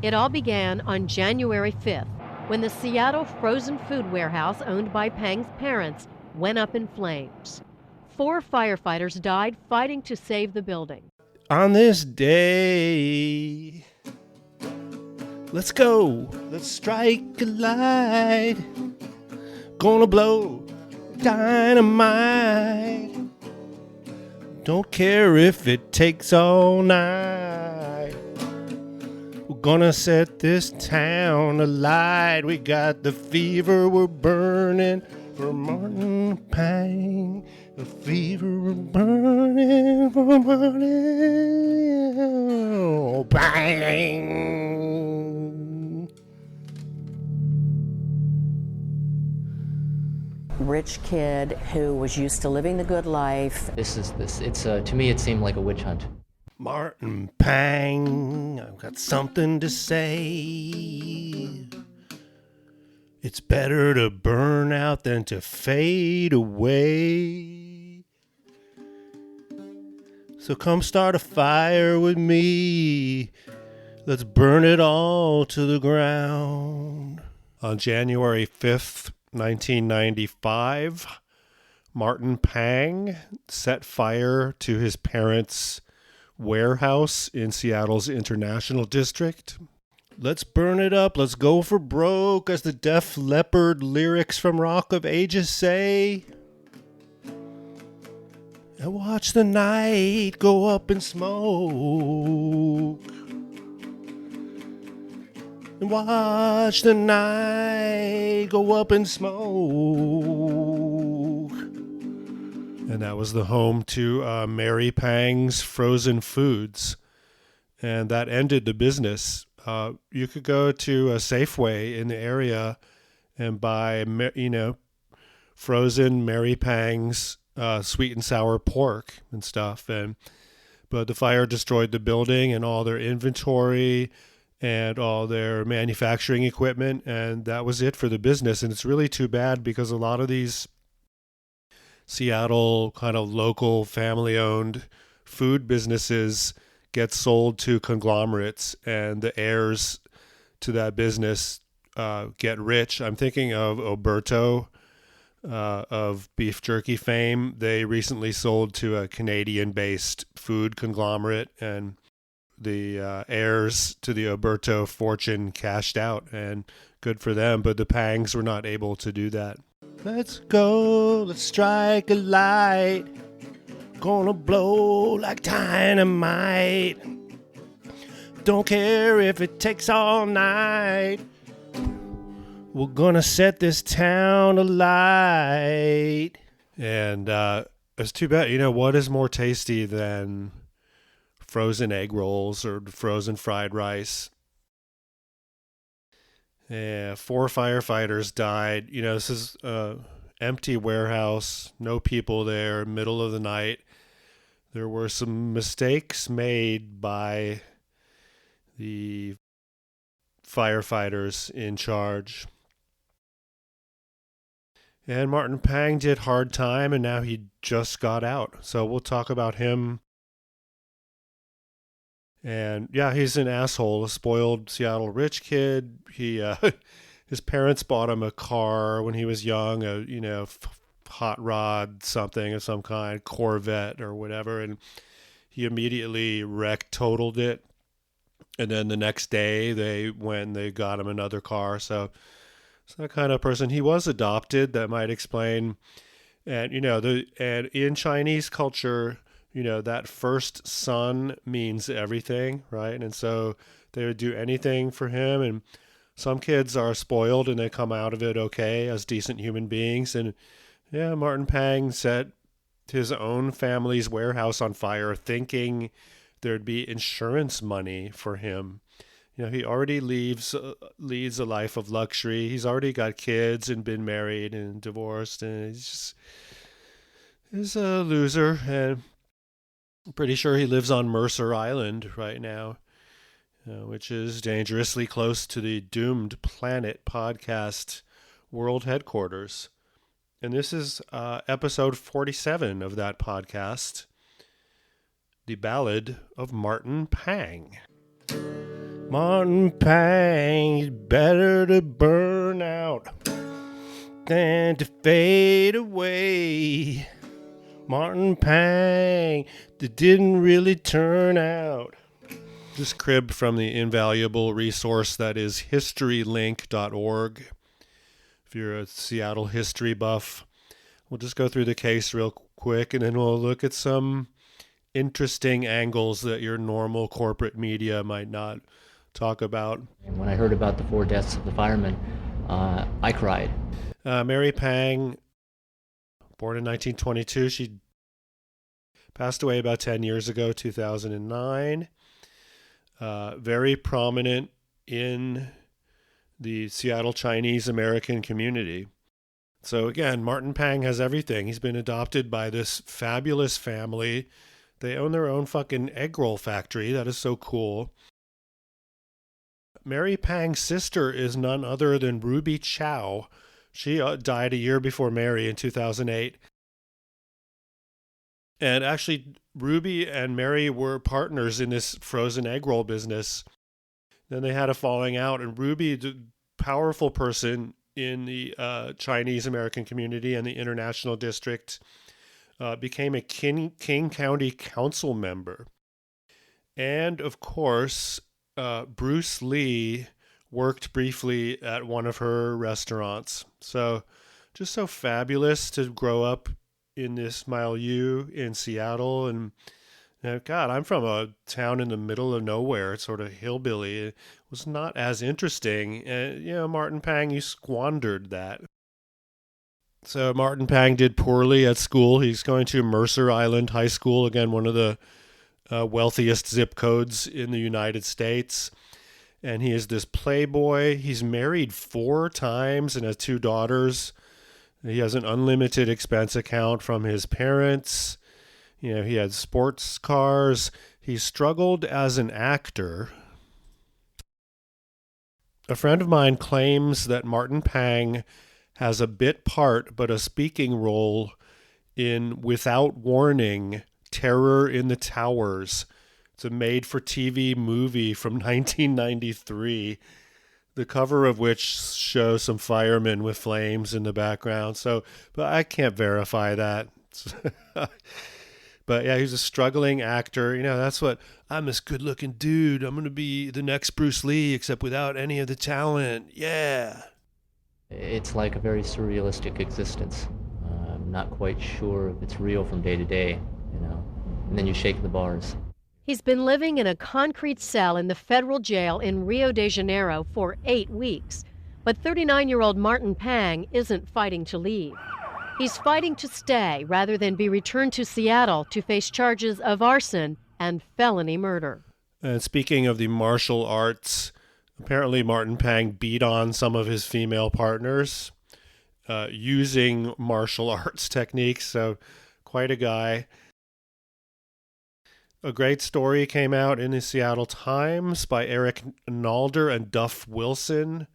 It all began on January 5th when the Seattle frozen food warehouse owned by Pang's parents went up in flames. 4 firefighters died fighting to save the building. On this day, let's go. Let's strike a light. Gonna blow dynamite. Don't care if it takes all night. We're gonna set this town alight. We got the fever, we're burning for Martin Pang. The fever, we're burning for Martin Pang. Rich kid who was used to living the good life. To me, it seemed like a witch hunt. Martin Pang, I've got something to say. It's better to burn out than to fade away. So come start a fire with me. Let's burn it all to the ground. On January 5th, 1995, Martin Pang set fire to his parents' warehouse in Seattle's International District. Let's burn it up, let's go for broke, as the Def Leppard lyrics from Rock of Ages say. And watch the night go up in smoke. And watch the night go up in smoke. And that was the home to Mary Pang's Frozen Foods. And that ended the business. You could go to a Safeway in the area and buy, frozen Mary Pang's sweet and sour pork and stuff. But the fire destroyed the building and all their inventory and all their manufacturing equipment, and that was it for the business. And it's really too bad because a lot of these Seattle kind of local family-owned food businesses get sold to conglomerates, and the heirs to that business get rich. I'm thinking of Oberto of beef jerky fame. They recently sold to a Canadian-based food conglomerate, and the heirs to the Oberto fortune cashed out, and good for them, but the Pangs were not able to do that. Let's go, let's strike a light. Gonna blow like dynamite. Don't care if it takes all night. We're gonna set this town alight. And it's too bad. What is more tasty than frozen egg rolls or frozen fried rice? Yeah, 4 firefighters died. This is empty warehouse, no people there, middle of the night. There were some mistakes made by the firefighters in charge. And Martin Pang did hard time, and now he just got out. So we'll talk about him. And yeah, he's an asshole, a spoiled Seattle rich kid. He his parents bought him a car when he was young, hot rod something of some kind, Corvette or whatever, and he immediately totaled it. And then the next day they got him another car. So it's that kind of person. He was adopted. That might explain. And and in Chinese culture, that first son means everything, right? And so they would do anything for him. And some kids are spoiled and they come out of it okay as decent human beings. And yeah, Martin Pang set his own family's warehouse on fire thinking there'd be insurance money for him. He already leads a life of luxury. He's already got kids and been married and divorced, and he's a loser. And I'm pretty sure he lives on Mercer Island right now, which is dangerously close to the Doomed Planet podcast world headquarters. And this is episode 47 of that podcast, The Ballad of Martin Pang. Martin Pang's better to burn out than to fade away. Martin Pang, that didn't really turn out. This cribbed from the invaluable resource that is historylink.org. If you're a Seattle history buff, we'll just go through the case real quick, and then we'll look at some interesting angles that your normal corporate media might not talk about. And when I heard about the 4 deaths of the firemen, I cried. Mary Pang, born in 1922, she passed away about 10 years ago, 2009. Very prominent in the Seattle Chinese American community. So again, Martin Pang has everything. He's been adopted by this fabulous family. They own their own fucking egg roll factory. That is so cool. Mary Pang's sister is none other than Ruby Chow. She died a year before Mary in 2008. And actually, Ruby and Mary were partners in this frozen egg roll business. Then they had a falling out, and Ruby, the powerful person in the Chinese American community and the international district, became a King County Council member. And of course, Bruce Lee worked briefly at one of her restaurants. So just so fabulous to grow up in this milieu in Seattle. And God, I'm from a town in the middle of nowhere. It's sort of hillbilly. It was not as interesting. Martin Pang, you squandered that. So Martin Pang did poorly at school. He's going to Mercer Island High School, again, one of the wealthiest zip codes in the United States. And he is this playboy. He's married 4 times and has 2 daughters. He has an unlimited expense account from his parents. He had sports cars. He struggled as an actor. A friend of mine claims that Martin Pang has a bit part but a speaking role in Without Warning, Terror in the Towers. It's a made-for-TV movie from 1993, the cover of which shows some firemen with flames in the background. But I can't verify that. But yeah, he's a struggling actor. That's what, I'm this good-looking dude. I'm going to be the next Bruce Lee, except without any of the talent. Yeah. It's like a very surrealistic existence. I'm not quite sure if it's real from day to day, and then you shake the bars. He's been living in a concrete cell in the federal jail in Rio de Janeiro for 8 weeks. But 39-year-old Martin Pang isn't fighting to leave. He's fighting to stay rather than be returned to Seattle to face charges of arson and felony murder. And speaking of the martial arts, apparently Martin Pang beat on some of his female partners using martial arts techniques. So quite a guy. A great story came out in the Seattle Times by Eric Nalder and Duff Wilson,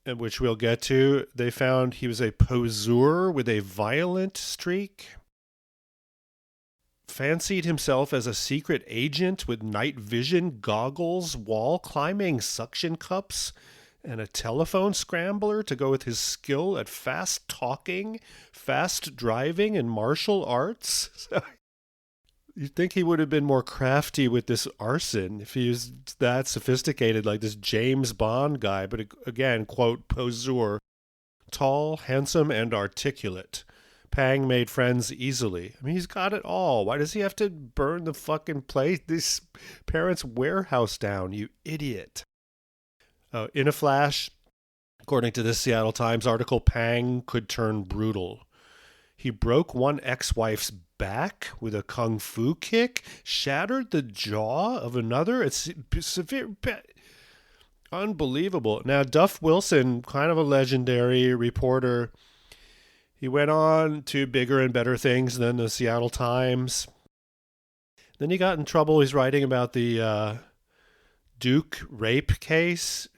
which we'll get to. They found he was a poseur with a violent streak, fancied himself as a secret agent with night vision goggles, wall climbing suction cups, and a telephone scrambler to go with his skill at fast talking, fast driving, and martial arts. You'd think he would have been more crafty with this arson if he was that sophisticated, like this James Bond guy. But again, quote, poseur, tall, handsome, and articulate. Pang made friends easily. I mean, he's got it all. Why does he have to burn the fucking place, this parents' warehouse down, you idiot? In a flash, according to this Seattle Times article, Pang could turn brutal. He broke one ex-wife's back with a kung fu kick, shattered the jaw of another. It's severe, unbelievable. Now, Duff Wilson, kind of a legendary reporter, he went on to bigger and better things than the Seattle Times. Then he got in trouble. He's writing about the Duke rape case.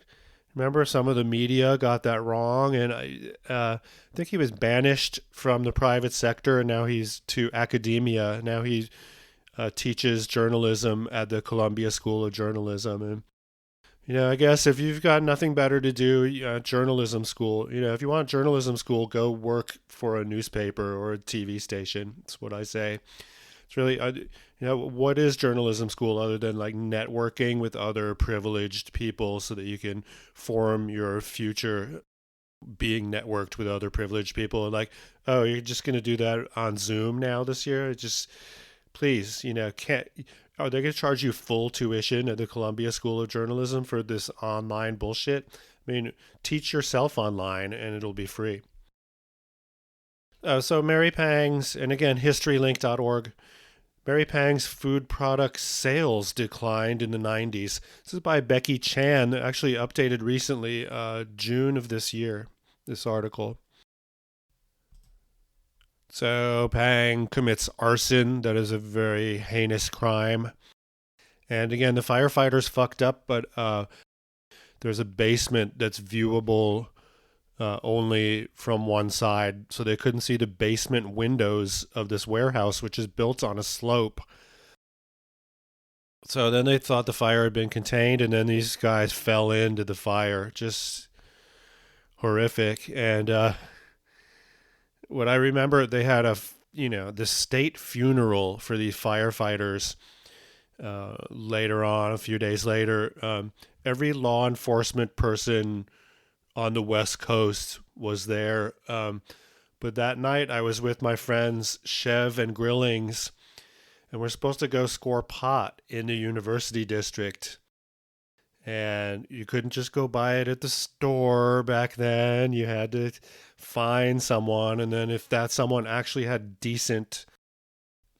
Remember, some of the media got that wrong, and I think he was banished from the private sector, and now he's to academia. Now he's teaches journalism at the Columbia School of Journalism. And, I guess if you've got nothing better to do, journalism school, if you want journalism school, go work for a newspaper or a TV station. That's what I say. It's really, what is journalism school other than like networking with other privileged people so that you can form your future being networked with other privileged people? Like, oh, you're just going to do that on Zoom now this year? Just please, are they going to charge you full tuition at the Columbia School of Journalism for this online bullshit? I mean, teach yourself online and it'll be free. So Mary Pang's, and again, historylink.org, Mary Pang's food product sales declined in the 90s. This is by Becky Chan, actually updated recently, June of this year, this article. So Pang commits arson. That is a very heinous crime. And again, the firefighters fucked up, but there's a basement that's viewable only from one side. So they couldn't see the basement windows of this warehouse, which is built on a slope. So then they thought the fire had been contained, and then these guys fell into the fire. Just horrific. And what I remember, they had the state funeral for these firefighters later on, a few days later. Every law enforcement person on the West Coast was there. But that night I was with my friends Chev and Grillings, and we're supposed to go score pot in the University District. And you couldn't just go buy it at the store back then. You had to find someone. And then if that someone actually had decent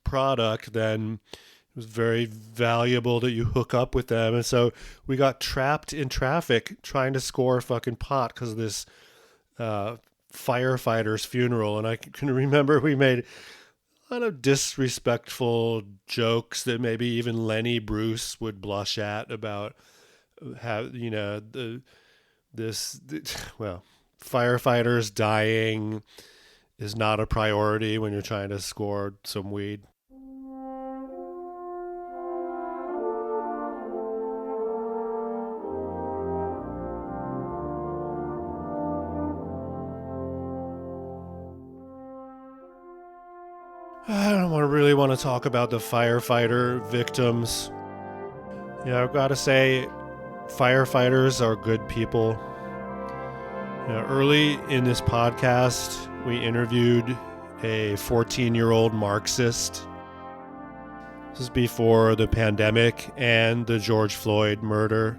product, then it was very valuable that you hook up with them. And so we got trapped in traffic trying to score fucking pot because of this firefighter's funeral. And I can remember we made a lot of disrespectful jokes that maybe even Lenny Bruce would blush at about firefighters dying is not a priority when you're trying to score some weed. I don't really want to talk about the firefighter victims. I've got to say, firefighters are good people. Early in this podcast, we interviewed a 14-year-old Marxist. This is before the pandemic and the George Floyd murder.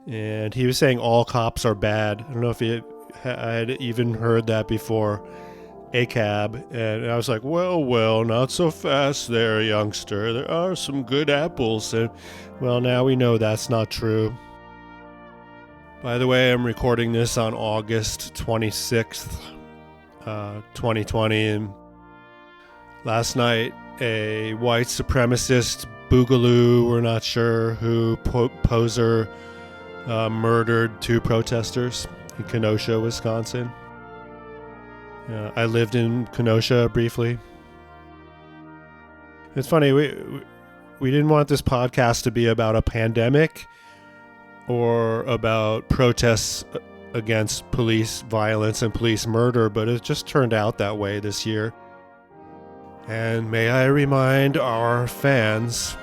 And he was saying all cops are bad. I don't know if I had even heard that before. ACAB. And I was like, well, not so fast there, youngster. There are some good apples. And, well, now we know that's not true. By the way, I'm recording this on August 26th, 2020. And last night, a white supremacist boogaloo, we're not sure who, poser, murdered 2 protesters in Kenosha, Wisconsin. I lived in Kenosha briefly. It's funny, we didn't want this podcast to be about a pandemic or about protests against police violence and police murder, but it just turned out that way this year. And may I remind our fans,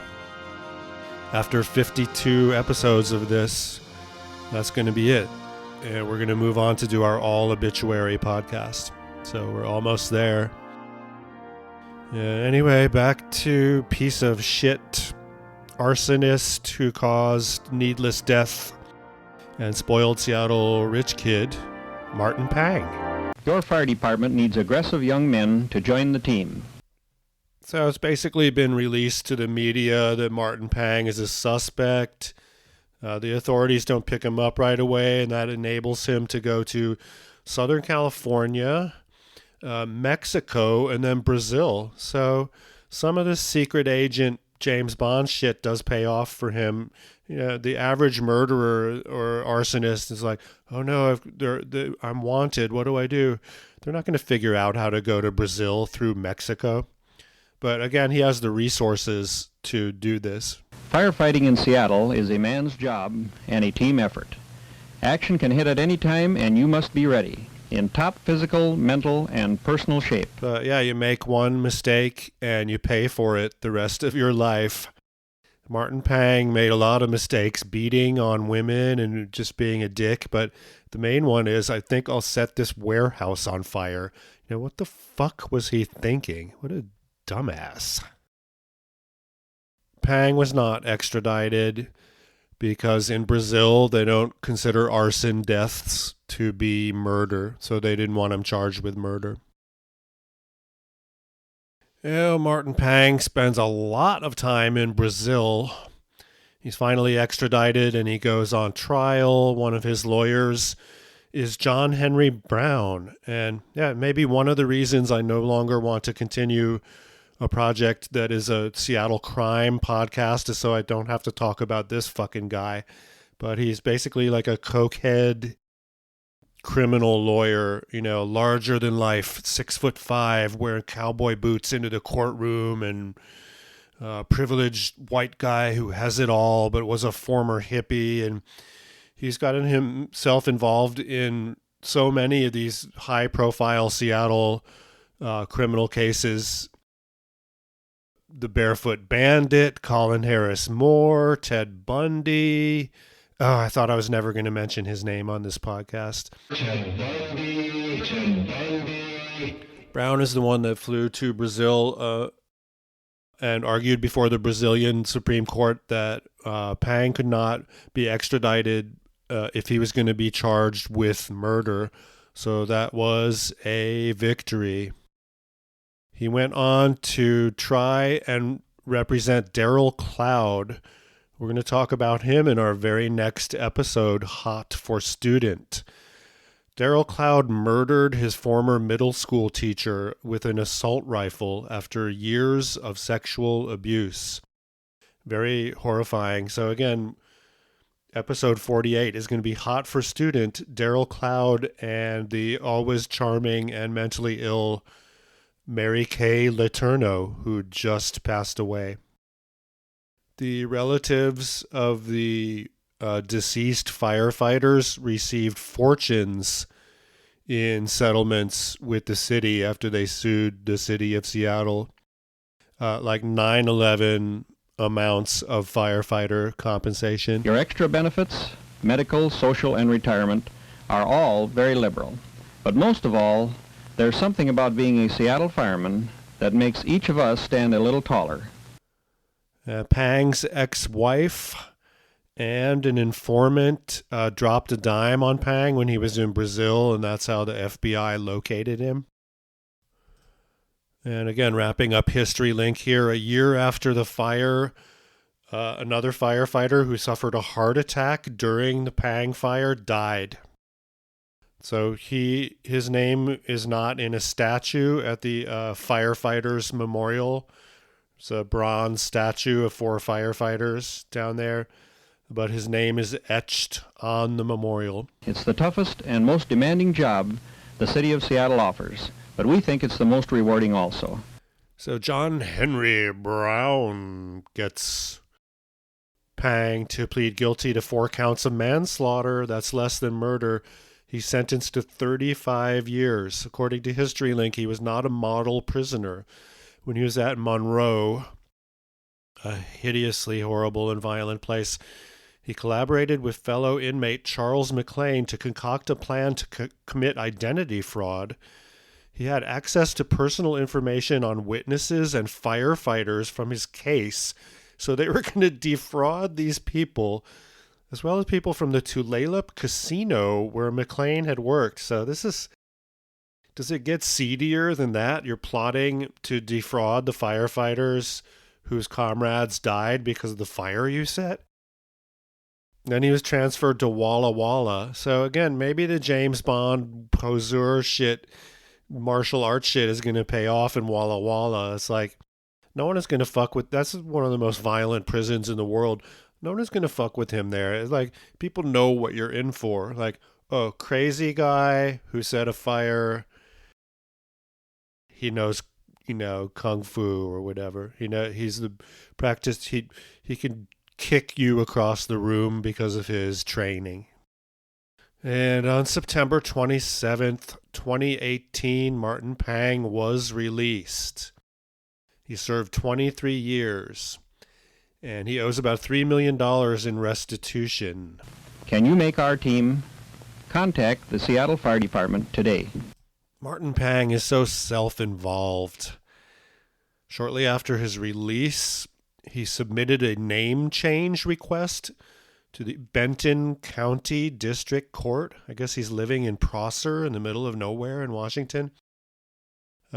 after 52 episodes of this, that's going to be it. And we're going to move on to do our all obituary podcast. So we're almost there. Anyway, back to piece of shit arsonist who caused needless death and spoiled Seattle rich kid, Martin Pang. Your fire department needs aggressive young men to join the team. So it's basically been released to the media that Martin Pang is a suspect. The authorities don't pick him up right away, and that enables him to go to Southern California, Mexico, and then Brazil. So some of this secret agent James Bond shit does pay off for him. The average murderer or arsonist is like, oh no, I'm wanted. What do I do? They're not going to figure out how to go to Brazil through Mexico. But again, he has the resources to do this. Firefighting in Seattle is a man's job and a team effort. Action can hit at any time, and you must be ready, in top physical, mental, and personal shape. But yeah, you make one mistake and you pay for it the rest of your life. Martin Pang made a lot of mistakes, beating on women and just being a dick. But the main one is, I think I'll set this warehouse on fire. You know, what the fuck was he thinking? What a dumbass. Pang was not extradited because in Brazil they don't consider arson deaths to be murder, so they didn't want him charged with murder. Martin Pang spends a lot of time in Brazil. He's finally extradited and he goes on trial. One of his lawyers is John Henry Browne. And yeah, maybe one of the reasons I no longer want to continue a project that is a Seattle crime podcast is so I don't have to talk about this fucking guy. But he's basically like a cokehead criminal lawyer, you know, larger than life, 6'5", wearing cowboy boots into the courtroom, and privileged white guy who has it all but was a former hippie. And he's gotten himself involved in so many of these high profile Seattle criminal cases. The Barefoot Bandit, Colin Harris Moore, Ted Bundy. Oh, I thought I was never going to mention his name on this podcast. Ted Bundy. Browne is the one that flew to Brazil and argued before the Brazilian Supreme Court that Pang could not be extradited if he was going to be charged with murder. So that was a victory. He went on to try and represent Daryl Cloud. We're going to talk about him in our very next episode, Hot for Student. Daryl Cloud murdered his former middle school teacher with an assault rifle after years of sexual abuse. Very horrifying. So again, episode 48 is going to be Hot for Student, Daryl Cloud, and the always charming and mentally ill Mary Kay Letourneau, who just passed away. The relatives of the deceased firefighters received fortunes in settlements with the city after they sued the city of Seattle, like 9/11 amounts of firefighter compensation. Your extra benefits, medical, social, and retirement, are all very liberal. But most of all, there's something about being a Seattle fireman that makes each of us stand a little taller. Pang's ex-wife and an informant dropped a dime on Pang when he was in Brazil, and that's how the FBI located him. And again, wrapping up History Link here, a year after the fire, another firefighter who suffered a heart attack during the Pang fire died. So his name is not in a statue at the firefighters memorial. It's a bronze statue of 4 firefighters down there, but his name is etched on the memorial. It's the toughest and most demanding job the city of Seattle offers, but we think it's the most rewarding also. So John Henry Browne gets Pang to plead guilty to 4 counts of manslaughter. That's less than murder. He's sentenced to 35 years. According to History Link, he was not a model prisoner. When he was at Monroe, a hideously horrible and violent place, he collaborated with fellow inmate Charles McLean to concoct a plan to commit identity fraud. He had access to personal information on witnesses and firefighters from his case, so they were going to defraud these people, as well as people from the Tulalip Casino where McLean had worked. So does it get seedier than that? You're plotting to defraud the firefighters whose comrades died because of the fire you set? Then he was transferred to Walla Walla. So again, maybe the James Bond poseur shit, martial arts shit is going to pay off in Walla Walla. It's like, no one is going to fuck with, that's one of the most violent prisons in the world. No one is going to fuck with him there. It's like, people know what you're in for. Like, oh, crazy guy who set a fire. He knows kung fu or whatever. He's the practice. He can kick you across the room because of his training. And on September 27th, 2018, Martin Pang was released. He served 23 years, and he owes about $3 million in restitution. Can you make our team? Contact the Seattle Fire Department today. Martin Pang is so self-involved. Shortly after his release, he submitted a name change request to the Benton County District Court. I guess he's living in Prosser in the middle of nowhere in Washington.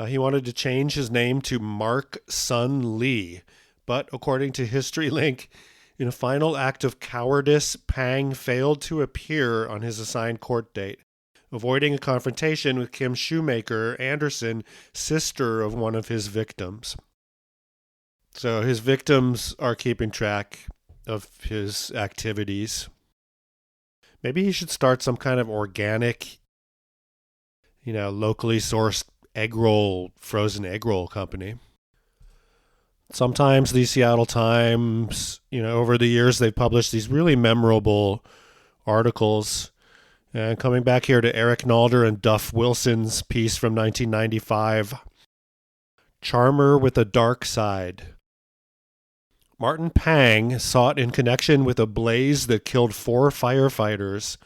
He wanted to change his name to Mark Sun Lee, but according to History Link, in a final act of cowardice, Pang failed to appear on his assigned court date, avoiding a confrontation with Kim Shoemaker Anderson, sister of one of his victims. So his victims are keeping track of his activities. Maybe he should start some kind of organic, locally sourced frozen egg roll company. Sometimes the Seattle Times, over the years, they've published these really memorable articles. And coming back here to Eric Nalder and Duff Wilson's piece from 1995, Charmer with a Dark Side. Martin Pang, sought in connection with a blaze that killed 4 firefighters,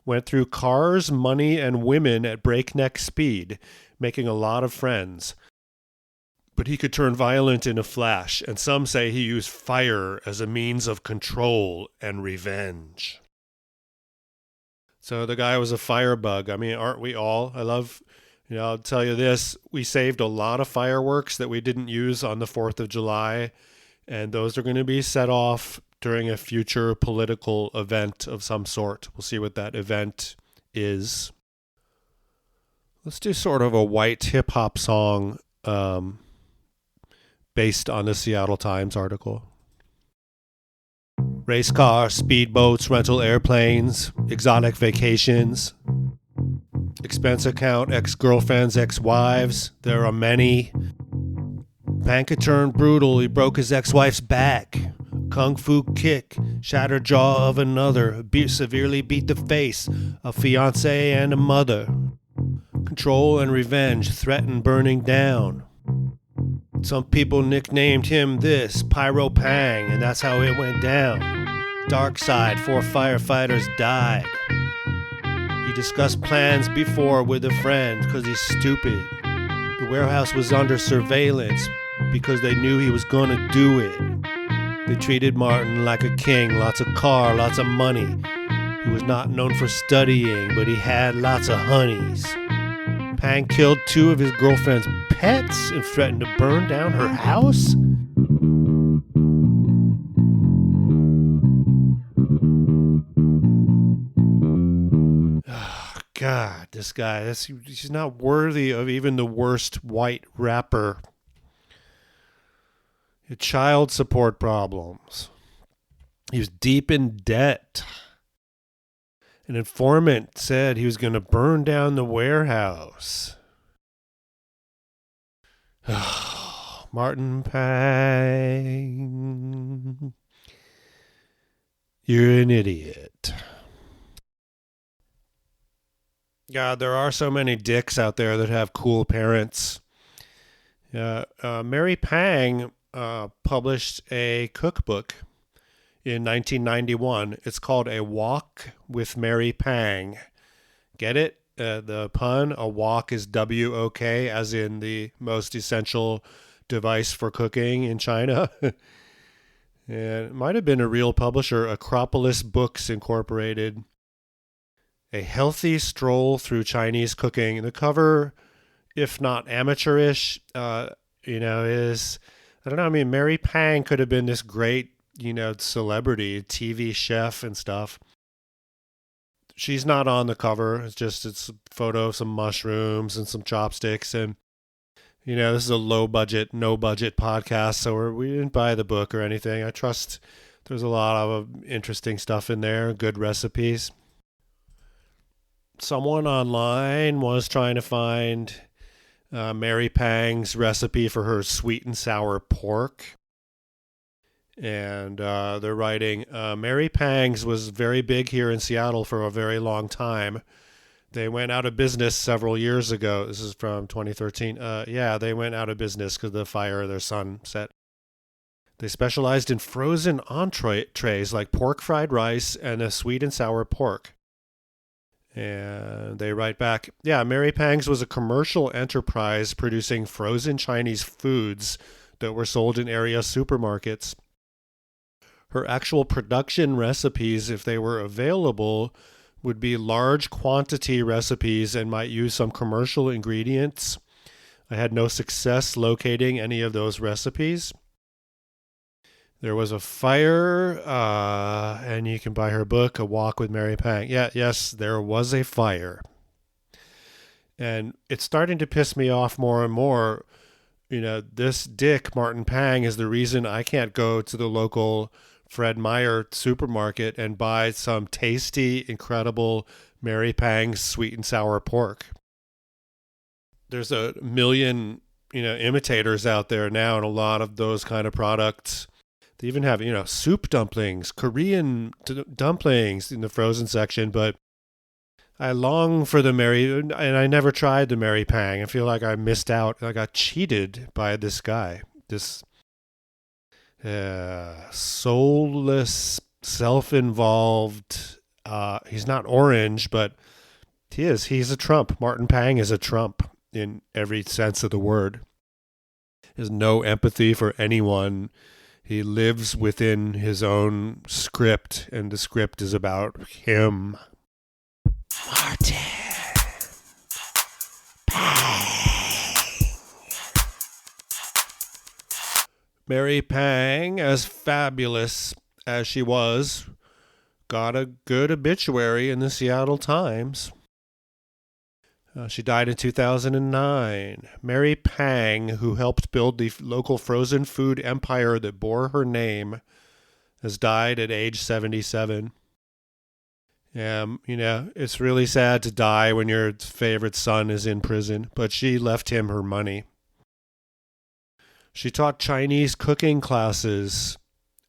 went through cars, money, and women at breakneck speed, making a lot of friends. But he could turn violent in a flash, and some say he used fire as a means of control and revenge. So the guy was a firebug. I mean, aren't we all? I'll tell you this, we saved a lot of fireworks that we didn't use on the 4th of July, and those are going to be set off during a future political event of some sort. We'll see what that event is. Let's do sort of a white hip-hop song based on the Seattle Times article. Race cars, speedboats, rental airplanes, exotic vacations, expense account, ex-girlfriends, ex-wives. There are many. Panka turned brutal, he broke his ex-wife's back. Kung fu kick, shattered jaw of another, severely beat the face of fiancé and a mother. Control and revenge, threatened burning down. Some people nicknamed him this, Pyro Pang, and that's how it went down. Dark side, 4 firefighters died. He discussed plans before with a friend because he's stupid. The warehouse was under surveillance because they knew he was gonna do it. They treated Martin like a king, lots of car, lots of money. He was not known for studying, but he had lots of honeys. Pang killed 2 of his girlfriend's pets and threatened to burn down her house? Oh, God, this guy, he's not worthy of even the worst white rapper. He had child support problems. He was deep in debt. An informant said he was going to burn down the warehouse. Martin Pang, you're an idiot. God, there are so many dicks out there that have cool parents. Mary Pang published a cookbook in 1991. It's called A Wok with Mary Pang. Get it? The pun? A wok is W-O-K, as in the most essential device for cooking in China. And it might have been a real publisher, Acropolis Books Incorporated. A healthy stroll through Chinese cooking. The cover, if not amateurish, is, I don't know, I mean, Mary Pang could have been this great, celebrity, TV chef and stuff. She's not on the cover. It's a photo of some mushrooms and some chopsticks. And, this is a low budget, no budget podcast. So we didn't buy the book or anything. I trust there's a lot of interesting stuff in there, good recipes. Someone online was trying to find Mary Pang's recipe for her sweet and sour pork. And they're writing, Mary Pang's was very big here in Seattle for a very long time. They went out of business several years ago. This is from 2013. Yeah, they went out of business because of the fire their son set. They specialized in frozen entrees like pork fried rice and a sweet and sour pork. And they write back, yeah, Mary Pang's was a commercial enterprise producing frozen Chinese foods that were sold in area supermarkets. Her actual production recipes, if they were available, would be large quantity recipes and might use some commercial ingredients. I had no success locating any of those recipes. There was a fire, and you can buy her book, A Walk with Mary Pang. Yes, there was a fire. And it's starting to piss me off more and more. You know, this dick, Martin Pang, is the reason I can't go to the local Fred Meyer supermarket and buy some tasty, incredible Mary Pang's sweet and sour pork. There's a million, imitators out there now, and a lot of those kind of products. They even have, soup dumplings, Korean dumplings in the frozen section, but I long for the and I never tried the Mary Pang. I feel like I missed out. I got cheated by this guy, this soulless, self-involved, he's not orange, but he is. He's a Trump. Martin Pang is a Trump in every sense of the word. He has no empathy for anyone. He lives within his own script, and the script is about him. Martin Pang. Mary Pang, as fabulous as she was, got a good obituary in the Seattle Times. She died in 2009. Mary Pang, who helped build the local frozen food empire that bore her name, has died at age 77. It's really sad to die when your favorite son is in prison, but she left him her money. She taught Chinese cooking classes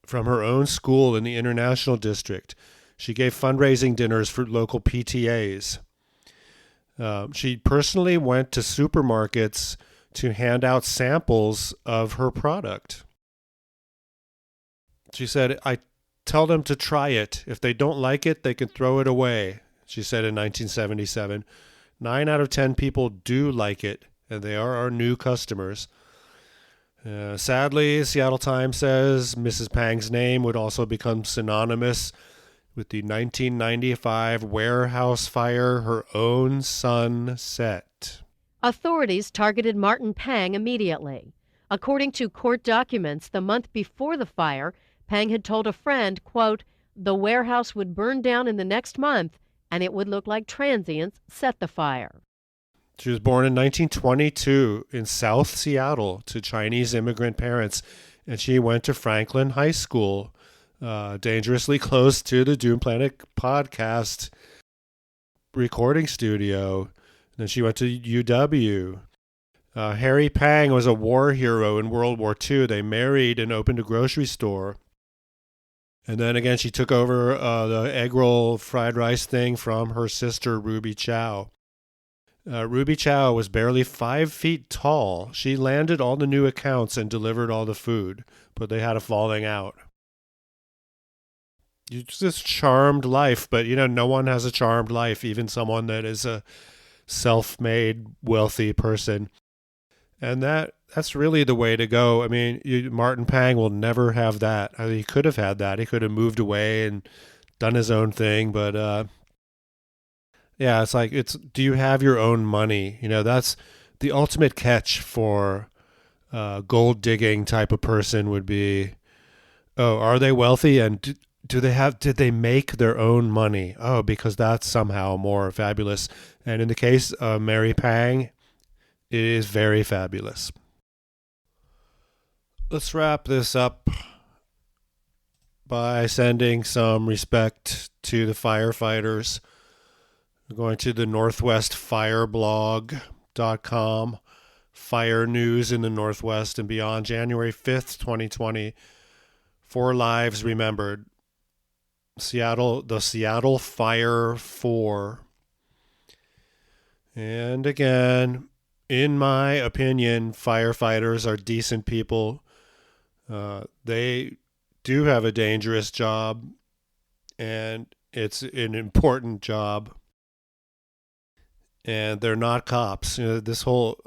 from her own school in the International District. She gave fundraising dinners for local PTAs. She personally went to supermarkets to hand out samples of her product. She said, I tell them to try it. If they don't like it, they can throw it away, she said in 1977. 9 out of 10 people do like it, and they are our new customers. Sadly, Seattle Times says Mrs. Pang's name would also become synonymous with the 1995 warehouse fire her own son set. Authorities targeted Martin Pang immediately. According to court documents, the month before the fire, Pang had told a friend, quote, the warehouse would burn down in the next month and it would look like transients set the fire. She was born in 1922 in South Seattle to Chinese immigrant parents, and she went to Franklin High School, dangerously close to the Doom Planet podcast recording studio. Then she went to UW. Harry Pang was a war hero in World War II. They married and opened a grocery store. And then again, she took over the egg roll fried rice thing from her sister, Ruby Chow. Ruby Chow was barely 5 feet tall. She landed all the new accounts and delivered all the food, but they had a falling out. It's this charmed life, but no one has a charmed life, even someone that is a self-made, wealthy person. And that's really the way to go. I mean, Martin Pang will never have that. I mean, he could have had that. He could have moved away and done his own thing, but yeah, it's like, do you have your own money? That's the ultimate catch for gold digging type of person would be, oh, are they wealthy, and did they make their own money? Oh, because that's somehow more fabulous. And in the case of Mary Pang, it is very fabulous. Let's wrap this up by sending some respect to the firefighters. We're going to the northwestfireblog.com. fire news in the Northwest and beyond. January 5th, 2020, 4 lives remembered. The Seattle Fire 4. And again, in my opinion, firefighters are decent people. They do have a dangerous job, and it's an important job. And they're not cops. This whole,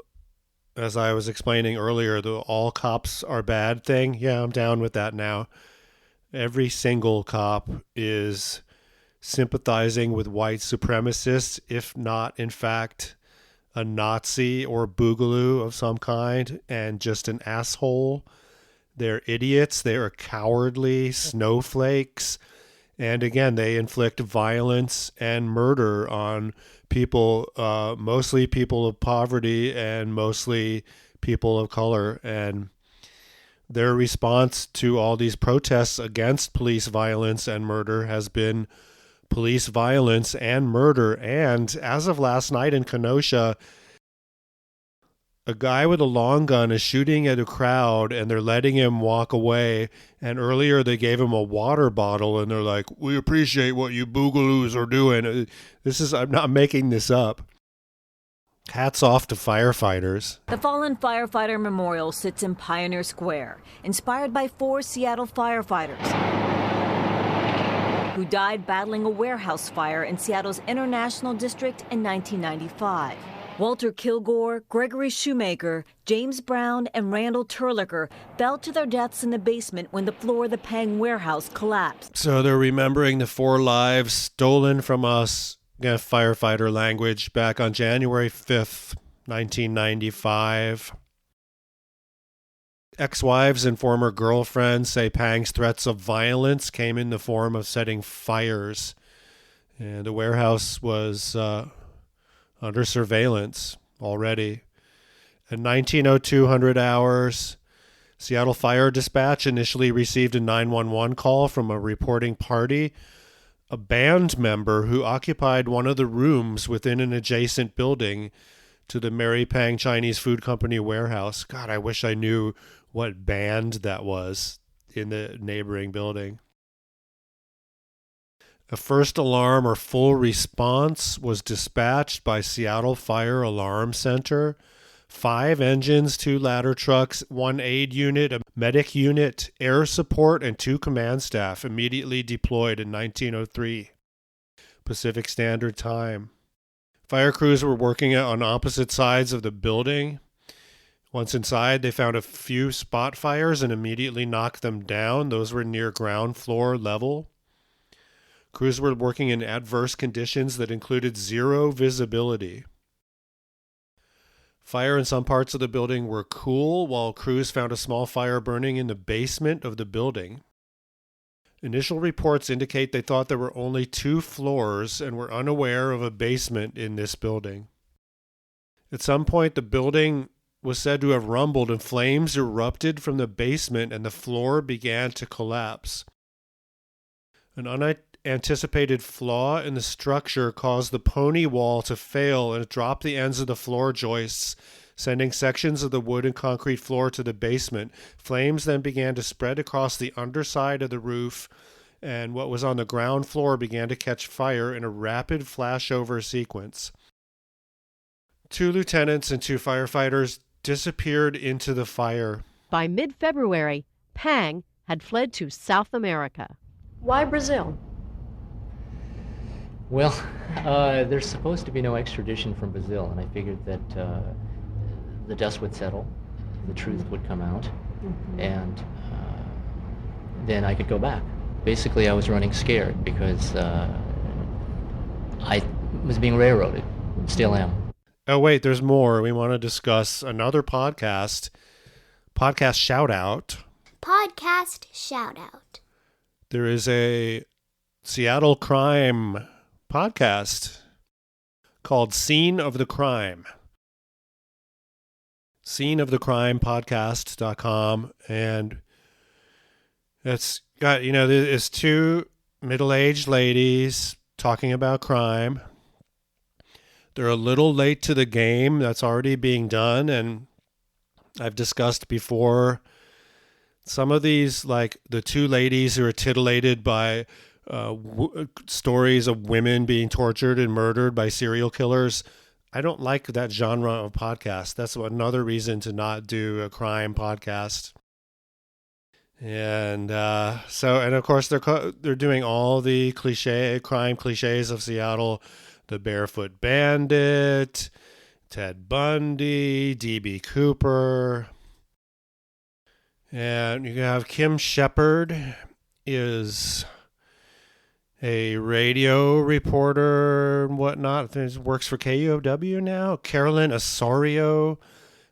as I was explaining earlier, the all cops are bad thing. Yeah, I'm down with that now. Every single cop is sympathizing with white supremacists, if not, in fact, a Nazi or boogaloo of some kind, and just an asshole. They're idiots. They are cowardly snowflakes. And again, they inflict violence and murder on people, mostly people of poverty and mostly people of color. And their response to all these protests against police violence and murder has been police violence and murder. And as of last night in Kenosha, a guy with a long gun is shooting at a crowd and they're letting him walk away. And earlier they gave him a water bottle and they're like, "We appreciate what you boogaloos are doing." I'm not making this up. Hats off to firefighters. The fallen firefighter memorial sits in Pioneer Square, inspired by 4 Seattle firefighters who died battling a warehouse fire in Seattle's International District in 1995. Walter Kilgore, Gregory Shoemaker, James Brown, and Randall Terlicker fell to their deaths in the basement when the floor of the Pang warehouse collapsed. So they're remembering the 4 lives stolen from us, firefighter language, back on January 5th, 1995. Ex-wives and former girlfriends say Pang's threats of violence came in the form of setting fires. And the warehouse was under surveillance already. At 19:02 hours, Seattle Fire Dispatch initially received a 911 call from a reporting party, a band member who occupied one of the rooms within an adjacent building to the Mary Pang Chinese Food Company warehouse. God, I wish I knew what band that was in the neighboring building. A first alarm or full response was dispatched by Seattle Fire Alarm Center. 5 engines, 2 ladder trucks, 1 aid unit, a medic unit, air support, and 2 command staff immediately deployed in 1903 Pacific Standard Time. Fire crews were working on opposite sides of the building. Once inside, they found a few spot fires and immediately knocked them down. Those were near ground floor level. Crews were working in adverse conditions that included 0 visibility. Fire in some parts of the building were cool, while crews found a small fire burning in the basement of the building. Initial reports indicate they thought there were only 2 floors and were unaware of a basement in this building. At some point, the building was said to have rumbled and flames erupted from the basement and the floor began to collapse. An unanticipated flaw in the structure caused the pony wall to fail and it dropped the ends of the floor joists, sending sections of the wood and concrete floor to the basement. Flames then began to spread across the underside of the roof, and what was on the ground floor began to catch fire in a rapid flashover sequence. 2 lieutenants and 2 firefighters disappeared into the fire. By mid-February, Pang had fled to South America. Why Brazil? Well, there's supposed to be no extradition from Brazil, and I figured that the dust would settle, the truth would come out, and then I could go back. Basically, I was running scared because I was being railroaded, still am. Oh, wait, there's more. We want to discuss another podcast. Podcast shout out. Podcast shout out. There is a Seattle crime podcast called Scene of the Crime. sceneofthecrimepodcast.com, and it's got, it's 2 middle-aged ladies talking about crime. They're a little late to the game that's already being done, and I've discussed before. Some of these, like the two ladies who are titillated by stories of women being tortured and murdered by serial killers, I don't like that genre of podcast. That's another reason to not do a crime podcast. And and of course they're doing all the crime cliches of Seattle: the Barefoot Bandit, Ted Bundy, D.B. Cooper. And you have Kim Shepard is a radio reporter and whatnot. Works for KUOW now. Carolyn Osorio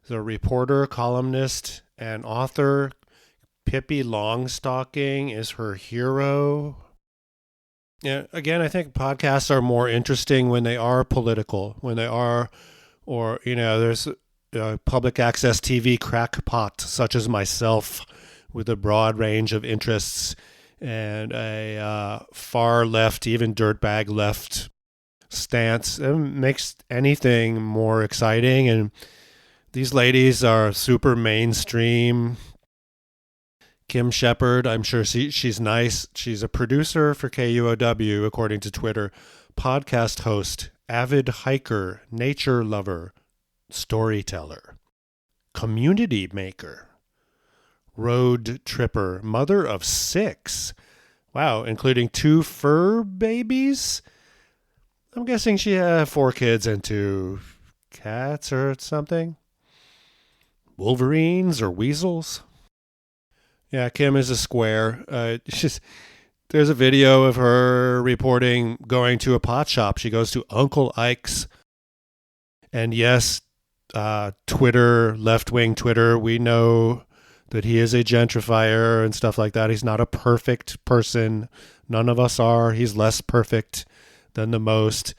is a reporter, columnist, and author. Pippi Longstocking is her hero. Yeah, again, I think podcasts are more interesting when they are political, when they are, or, there's a public access TV crackpot such as myself with a broad range of interests and a far left, even dirtbag left stance. It makes anything more exciting. And these ladies are super mainstream. Kim Shepard, I'm sure she's nice. She's a producer for KUOW, according to Twitter, podcast host, avid hiker, nature lover, storyteller, community maker, road tripper, mother of 6. Wow, including 2 fur babies? I'm guessing she had 4 kids and 2 cats or something. Wolverines or weasels? Yeah, Kim is a square. There's a video of her reporting going to a pot shop. She goes to Uncle Ike's. And yes, Twitter, left-wing Twitter, we know that he is a gentrifier and stuff like that. He's not a perfect person. None of us are. He's less perfect than the most.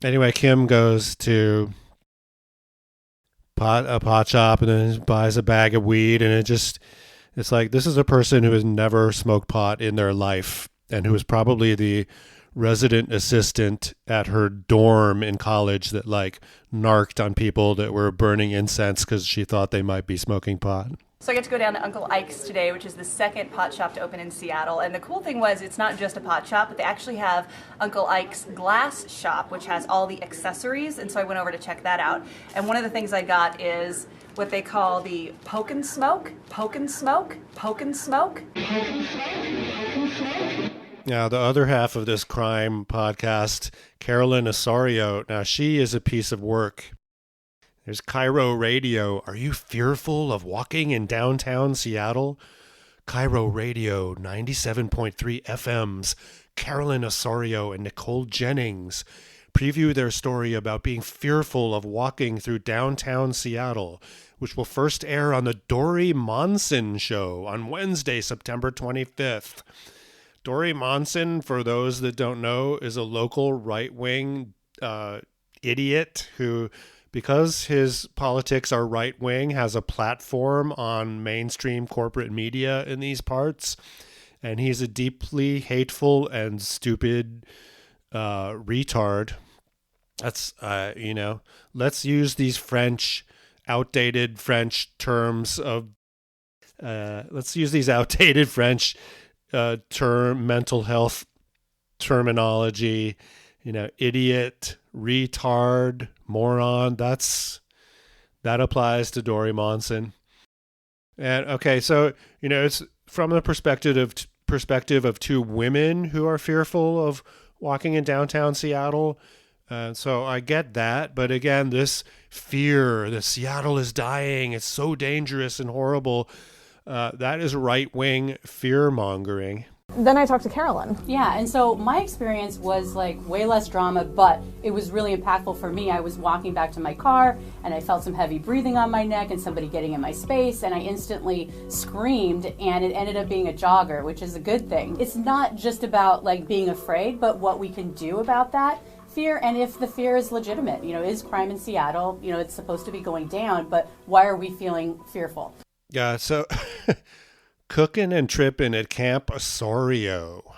Anyway, Kim goes to a pot shop and then buys a bag of weed, and it's like, this is a person who has never smoked pot in their life and who was probably the resident assistant at her dorm in college that like narked on people that were burning incense because she thought they might be smoking pot. So I get to go down to Uncle Ike's today, which is the second pot shop to open in Seattle. And the cool thing was, it's not just a pot shop, but they actually have Uncle Ike's glass shop, which has all the accessories. And so I went over to check that out. And one of the things I got is what they call the poke and smoke, poke and smoke, poke and smoke. Now, the other half of this crime podcast, Carolyn Osorio, now she is a piece of work. There's Cairo Radio. Are you fearful of walking in downtown Seattle? Cairo Radio, 97.3 FM's Carolyn Osorio and Nicole Jennings preview their story about being fearful of walking through downtown Seattle, which will first air on the Dory Monson Show on Wednesday, September 25th. Dory Monson, for those that don't know, is a local right-wing idiot who, because his politics are right-wing, has a platform on mainstream corporate media in these parts. And he's a deeply hateful and stupid retard. That's, let's use these outdated French terms of, let's use these outdated French mental health terminology, idiot, retard, moron. That applies to Dory Monson. And okay, so it's from the perspective of 2 women who are fearful of walking in downtown Seattle. So I get that, but again, this fear that Seattle is dying, it's so dangerous and horrible, that is right-wing fear-mongering. Then I talked to Carolyn. Yeah, and so my experience was like way less drama, but it was really impactful for me. I was walking back to my car and I felt some heavy breathing on my neck and somebody getting in my space, and I instantly screamed, and it ended up being a jogger, which is a good thing. It's not just about like being afraid, but what we can do about that fear, and if the fear is legitimate. Is crime in Seattle, it's supposed to be going down, but why are we feeling fearful? Yeah, so cooking and tripping at Camp Osorio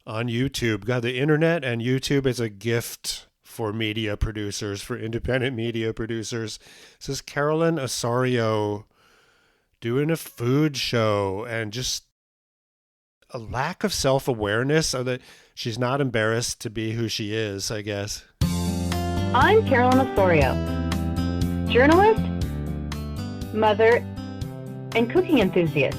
on YouTube. God, the internet and YouTube is a gift for media producers, for independent media producers. This is Carolyn Osorio doing a food show, and just a lack of self-awareness, so that she's not embarrassed to be who she is, I guess. I'm Carolyn Osorio, journalist, mother, and cooking enthusiast.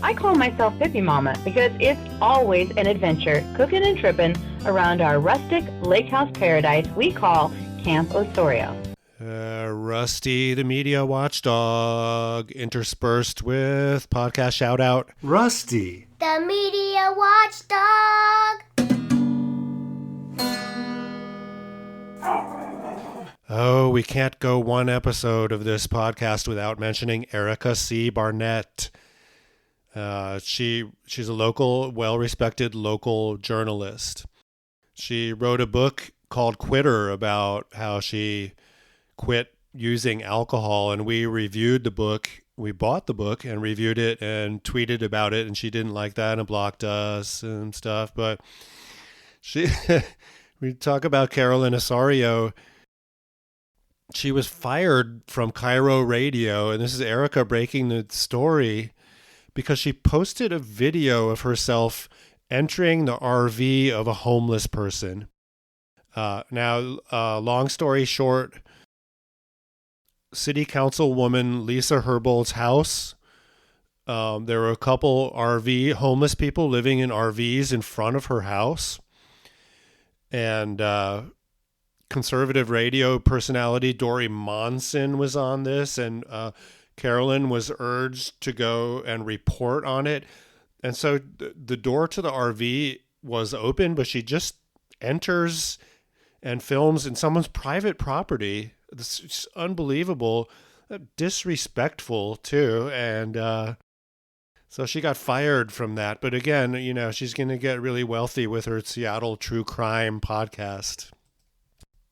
I call myself Pippi Mama because it's always an adventure cooking and tripping around our rustic lake house paradise we call Camp Osorio. Rusty, the media watchdog, interspersed with podcast shout out. Rusty, the media watchdog. Oh, we can't go one episode of this podcast without mentioning Erica C. Barnett. She's a local, well-respected local journalist. She wrote a book called Quitter about how she quit using alcohol, and we reviewed the book. We bought the book and reviewed it and tweeted about it, and she didn't like that and blocked us and stuff. But we talk about Carolyn Osorio. She was fired from Cairo Radio, and this is Erica breaking the story, because she posted a video of herself entering the RV of a homeless person. Long story short, City Councilwoman Lisa Herbold's house, there were a couple homeless people living in RVs in front of her house. And conservative radio personality Dory Monson was on this, and Carolyn was urged to go and report on it. And so the door to the RV was open, but she just enters and films in someone's private property. It's unbelievable, disrespectful too. And so she got fired from that. But again, she's going to get really wealthy with her Seattle true crime podcast.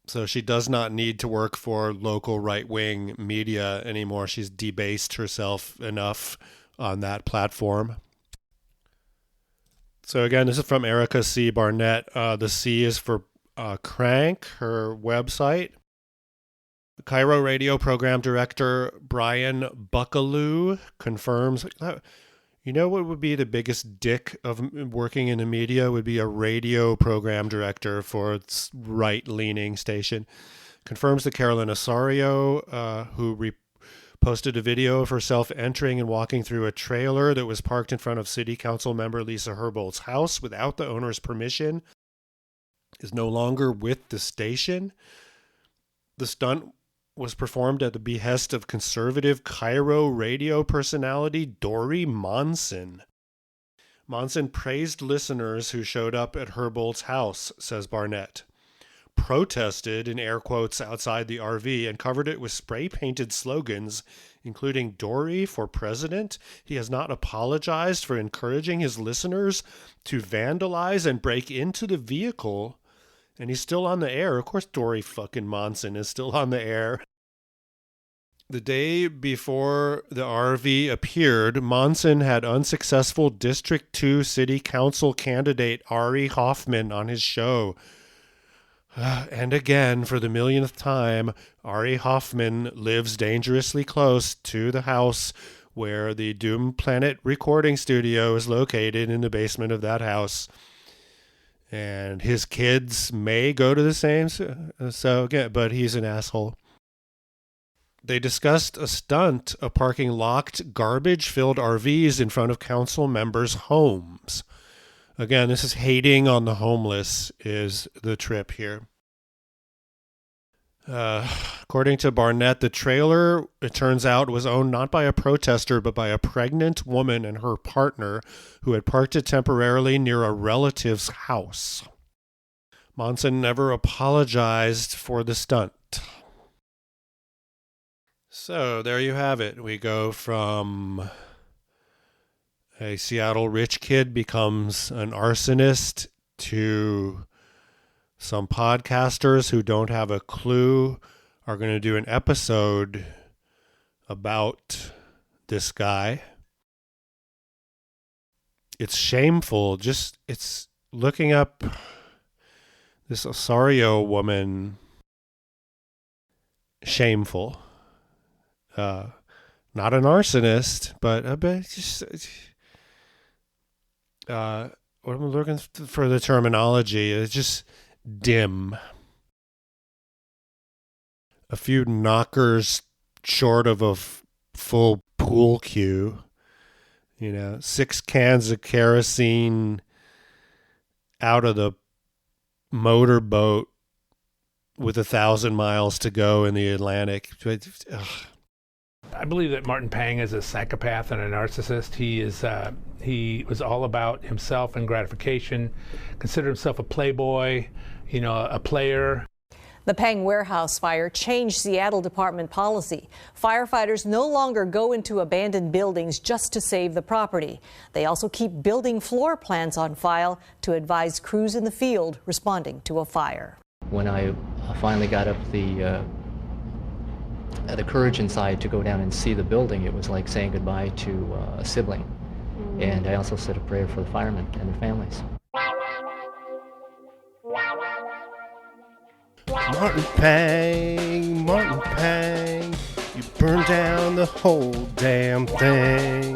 So she does not need to work for local right-wing media anymore. She's debased herself enough on that platform. So again, this is from Erica C. Barnett. The C is for Crank, her website. Cairo Radio Program Director Brian Buckaloo confirms. You know what would be the biggest dick of working in the media would be a radio program director for its right-leaning station. Confirms that Carolyn Osorio, who posted a video of herself entering and walking through a trailer that was parked in front of City Council member Lisa Herbold's house without the owner's permission, is no longer with the station. The stunt was performed at the behest of conservative Cairo radio personality Dory Monson. Monson praised listeners who showed up at Herbold's house, says Barnett, protested, in air quotes, outside the RV and covered it with spray-painted slogans, including Dory for president. He has not apologized for encouraging his listeners to vandalize and break into the vehicle. And he's still on the air. Of course, Dory fucking Monson is still on the air. The day before the RV appeared, Monson had unsuccessful District 2 City Council candidate Ari Hoffman on his show. And again, for the millionth time, Ari Hoffman lives dangerously close to the house where the Doom Planet recording studio is located, in the basement of that house. And his kids may go to the same, but he's an asshole. They discussed a stunt of parking locked, garbage-filled RVs in front of council members' homes. Again, this is hating on the homeless is the trip here. According to Barnett, the trailer, it turns out, was owned not by a protester, but by a pregnant woman and her partner who had parked it temporarily near a relative's house. Monson never apologized for the stunt. So there you have it. We go from a Seattle rich kid becomes an arsonist to some podcasters who don't have a clue are going to do an episode about this guy. It's shameful. It's looking up this Osorio woman, shameful. Not an arsonist, but just what am I looking for the terminology? It's just dim. A few knockers short of a full pool cue. 6 cans of kerosene out of the motorboat with 1,000 miles to go in the Atlantic. Ugh. I believe that Martin Pang is a psychopath and a narcissist. He was all about himself and gratification, considered himself a playboy, a player. The Pang warehouse fire changed Seattle department policy. Firefighters no longer go into abandoned buildings just to save the property. They also keep building floor plans on file to advise crews in the field responding to a fire. When I finally got up the courage inside to go down and see the building, it was like saying goodbye to a sibling. And I also said a prayer for the firemen and their families. Martin Pang, you burned down the whole damn thing.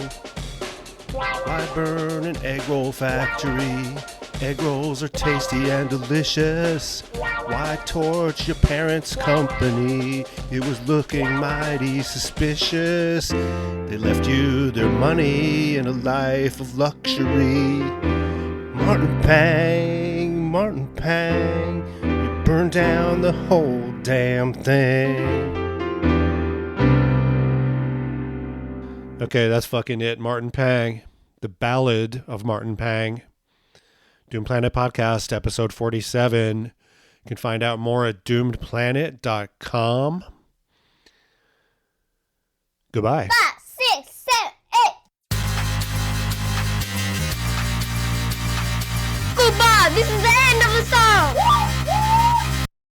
Why burn an egg roll factory? Egg rolls are tasty and delicious. Why torch your parents' company? It was looking mighty suspicious. They left you their money and a life of luxury. Martin Pang, you burned down the whole damn thing. Okay, that's fucking it. Martin Pang, the Ballad of Martin Pang. Doomed Planet Podcast, episode 47. You can find out more at doomedplanet.com. Goodbye. 5, 6, 7, 8. Goodbye. This is the end.